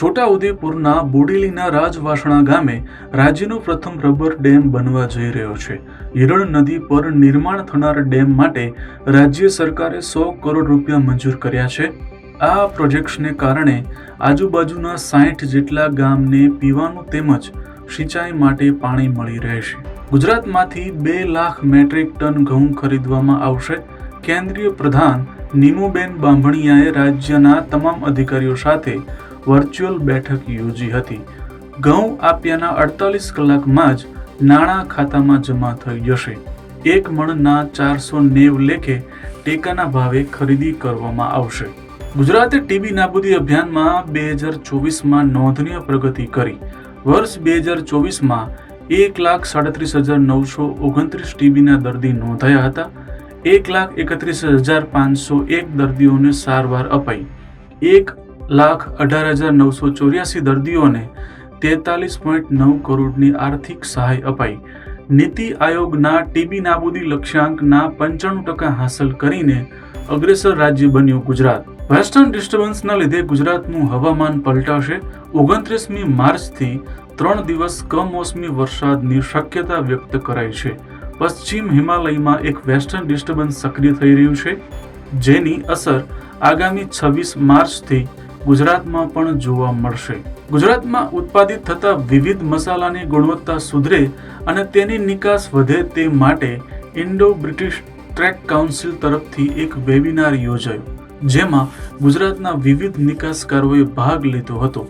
છોટાઉદેપુરના બોડેલીના રાજવાસણા ગામે રાજ્યનો પ્રથમ રબર ડેમ બનવા જઈ રહ્યો છે. હિરણ નદી પર નિર્માણ થનાર ડેમ માટે રાજ્ય સરકારે 100 કરોડ રૂપિયા મંજૂર કર્યા છે. આ પ્રોજેક્ટ્સને કારણે આજુબાજુના 60 જેટલા ગામને પીવાનું તેમજ સિંચાઈ માટે પાણી મળી રહેશે. ગુજરાતમાંથી 2 લાખ મેટ્રિક ટન ઘઉં ખરીદવામાં આવશે. કેન્દ્રીય પ્રધાન નીમુબેન બાંભણિયાએ રાજ્યના તમામ અધિકારીઓ સાથે વર્ચ્યુઅલ બેઠક યોજી હતી. ઘઉં આપ્યાના 48 કલાકમાં જ નાણાં ખાતામાં જમા થઈ જશે. 1 મણના 490 લેખે ટેકાના ભાવે ખરીદી કરવામાં આવશે. ગુજરાતે ટીબી નાબૂદી અભિયાનમાં 2024માં નોંધનીય પ્રગતિ કરી. વર્ષ 2024માં 1,37,929 ટીબીના દર્દી નોંધાયા હતા. 1,31,501 દર્દીઓને સારવાર અપાઈ. 1,18,984 દર્દીઓને 43.9 કરોડની આર્થિક સહાય અપાઈ. નીતિ આયોગના ટીબી નાબૂદી લક્ષ્યાંકના 95% હાંસલ કરીને અગ્રેસર રાજ્ય બન્યું ગુજરાત. વેસ્ટર્ન ડિસ્ટર્બન્સના લીધે ગુજરાતનું હવામાન પલટાશે. 29મી માર્ચથી 3 દિવસ કમોસમી વરસાદની શક્યતા વ્યક્ત કરાઈ છે. પશ્ચિમ હિમાલયમાં એક વેસ્ટર્ન ડિસ્ટર્બન્સ સક્રિય થઈ રહ્યું છે, જેની અસર આગામી 26 માર્ચથી ગુજરાતમાં પણ જોવા મળશે. ગુજરાતમાં ઉત્પાદિત થતા વિવિધ મસાલાની ગુણવત્તા સુધરે અને તેની નિકાસ વધે તે માટે ઇન્ડો બ્રિટિશ ટ્રેડ કાઉન્સિલ તરફથી એક વેબિનાર યોજાયો, જેમાં ગુજરાતના વિવિધ નિકાસકારોએ ભાગ લીધો હતો.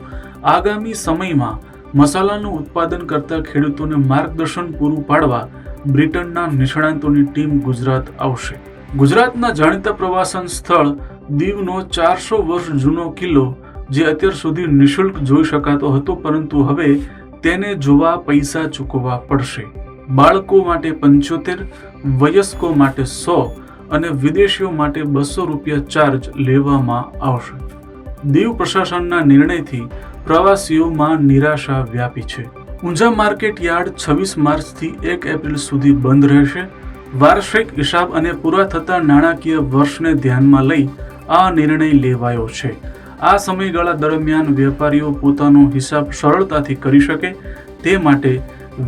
આગામી સમયમાં મસાલાનું ઉત્પાદન કરતા ખેડૂતોને માર્ગદર્શન પૂરું પાડવા બ્રિટનના નિષ્ણાતોની ટીમ ગુજરાત આવશે. ગુજરાતના જાણીતા પ્રવાસન સ્થળ દીવનો 400 વર્ષ જૂનો કિલ્લો, જે અત્યાર સુધી નિઃશુલ્ક જોઈ શકાતો હતો, પરંતુ હવે તેને જોવા પૈસા ચૂકવવા પડશે. બાળકો માટે 75, વયસ્કો માટે 100 અને વિદેશીઓ માટે 200 રૂપિયા ચાર્જ લેવામાં આવશે. દીવ પ્રશાસનના નિર્ણયથી પ્રવાસીઓમાં નિરાશા વ્યાપી છે. ઊંઝા માર્કેટ યાર્ડ 26 માર્ચથી 1 એપ્રિલ સુધી બંધ રહેશે. વાર્ષિક હિસાબ અને પૂરા થતા નાણાકીય વર્ષને ધ્યાનમાં લઈ આ નિર્ણય લેવાયો છે. આ સમયગાળા દરમિયાન વેપારીઓ પોતાનો હિસાબ સરળતાથી કરી શકે તે માટે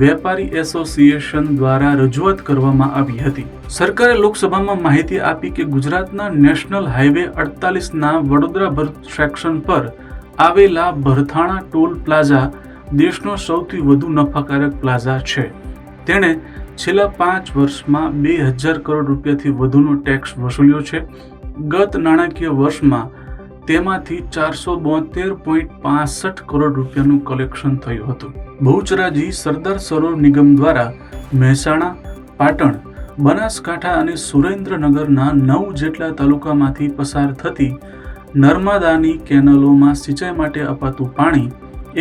વેપારી એસોસિએશન દ્વારા રજૂઆત કરવામાં આવી હતી. સરકારે લોકસભામાં માહિતી આપી કે ગુજરાતના નેશનલ હાઈવે 48ના વડોદરા ભરૂચ સેક્શન પર આવેલા ભરથાણા ટોલ પ્લાઝા દેશનો સૌથી વધુ નફાકારક પ્લાઝા છે. તેણે છેલ્લા 5 વર્ષમાં 2000 કરોડ રૂપિયાથી વધુનો ટેક્સ વસૂલ્યો છે. ગત નાણાકીય વર્ષમાં તેમાંથી 472.65 કરોડ રૂપિયાનું કલેક્શન થયું હતું. બહુચરાજી સરદાર સરોવર નિગમ દ્વારા મહેસાણા, પાટણ, બનાસકાંઠા અને સુરેન્દ્રનગરના 9 જેટલા તાલુકામાંથી પસાર થતી નર્મદાની કેનલોમાં સિંચાઈ માટે અપાતું પાણી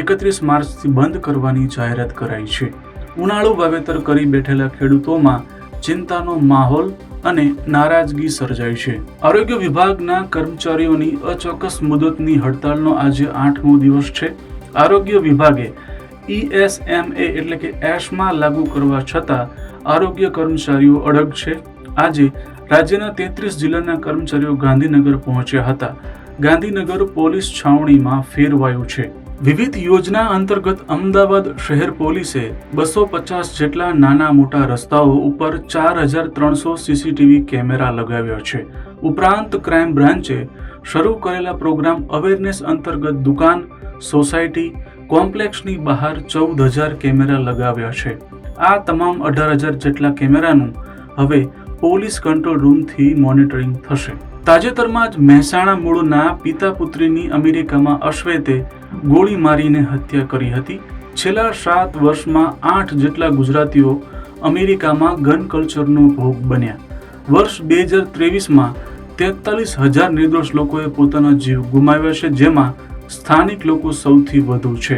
31 માર્ચથી બંધ કરવાની જાહેરાત કરાઈ છે. ઉનાળુ વાવેતર કરી બેઠેલા ખેડૂતોમાં ચિંતાનો માહોલ અને નારાજગી સર્જાઈ છે. આરોગ્ય વિભાગના કર્મચારીઓની અચોક્કસ મુદતની હડતાલનો આજે 8મો દિવસ છે. આરોગ્ય વિભાગે ESMA એટલે કે એસ્મા લાગુ કરવા છતાં આરોગ્ય કર્મચારીઓ અડગ છે. આજે રાજ્યના 33 જિલ્લાના કર્મચારીઓ ગાંધીનગર પહોંચ્યા હતા. ગાંધીનગર પોલીસ છાવણીમાં ફેરવાયું છે. વિવિધ યોજના અંતર્ગત અમદાવાદ શહેર પોલીસે 250 જેટલા નાના મોટા રસ્તાઓ ઉપર 4300 CCTV કેમેરા લગાવ્યા છે. ઉપરાંત ક્રાઇમ બ્રાન્ચે શરૂ કરેલા પ્રોગ્રામ અવેરનેસ અંતર્ગત દુકાન, સોસાયટી, કોમ્પ્લેક્સની બહાર 14000 કેમેરા લગાવ્યા છે. આ તમામ 18000 જેટલા કેમેરાનું હવે પોલીસ કંટ્રોલ રૂમથી મોનિટરિંગ થશે. તાજેતરમાં જ મહેસાણા મૂળના પિતા પુત્રીની અમેરિકામાં અશ્વેતે ગોળી મારીને હત્યા કરી હતી. છેલ્લા 7 વર્ષમાં 8 જેટલા ગુજરાતીઓ અમેરિકામાં ગન કલ્ચરનો ભોગ બન્યા. વર્ષ 2023માં 43,000 નિર્દોષ લોકોએ પોતાના જીવ ગુમાવ્યા છે, જેમાં સ્થાનિક લોકો સૌથી વધુ છે.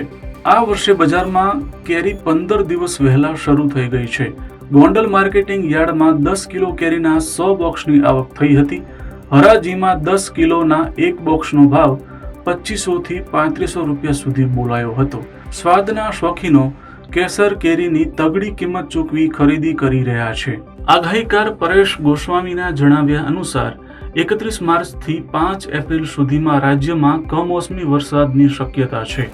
આ વર્ષે બજારમાં કેરી 15 દિવસ વહેલા શરૂ થઈ ગઈ છે. ગોંડલ માર્કેટિંગ યાર્ડમાં 10 કિલો કેરીના 100 બોક્સની આવક થઈ હતી. હરાજીમાં 10 કિલોના એક બોક્સનો ભાવ 2500 થી 3500 રૂપિયા સુધી બોલાયો હતો. સ્વાદના શોખીનો કેસર કેરીની તગડી કિંમત ચૂકવી ખરીદી કરી રહ્યા છે. આગાહીકાર પરેશ ગોસ્વામીના જણાવ્યા અનુસાર 31 માર્ચથી 5 એપ્રિલ સુધીમાં રાજ્યમાં કમોસમી વરસાદની શક્યતા છે.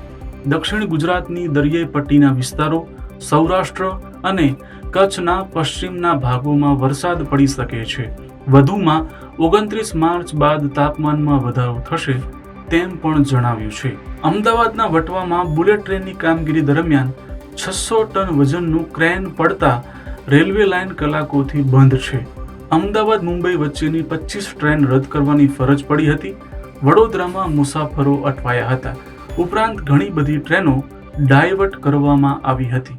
દક્ષિણ ગુજરાતની દરિયાઈ પટ્ટીના વિસ્તારો, સૌરાષ્ટ્ર અને કચ્છના પશ્ચિમના ભાગોમાં વરસાદ પડી શકે છે. વધુમાં 29 માર્ચ બાદ તાપમાનમાં વધારો થશે તેમ પણ જણાવ્યું છે. અમદાવાદના વટવામાં બુલેટ ટ્રેનની કામગીરી દરમિયાન 600 ટન વજનનું ક્રેન પડતા રેલવે લાઇન કલાકોથી બંધ છે. અમદાવાદ મુંબઈ વચ્ચેની 25 ટ્રેન રદ કરવાની ફરજ પડી હતી. વડોદરામાં મુસાફરો અટવાયા હતા. ઉપરાંત ઘણી બધી ટ્રેનો ડાયવર્ટ કરવામાં આવી હતી.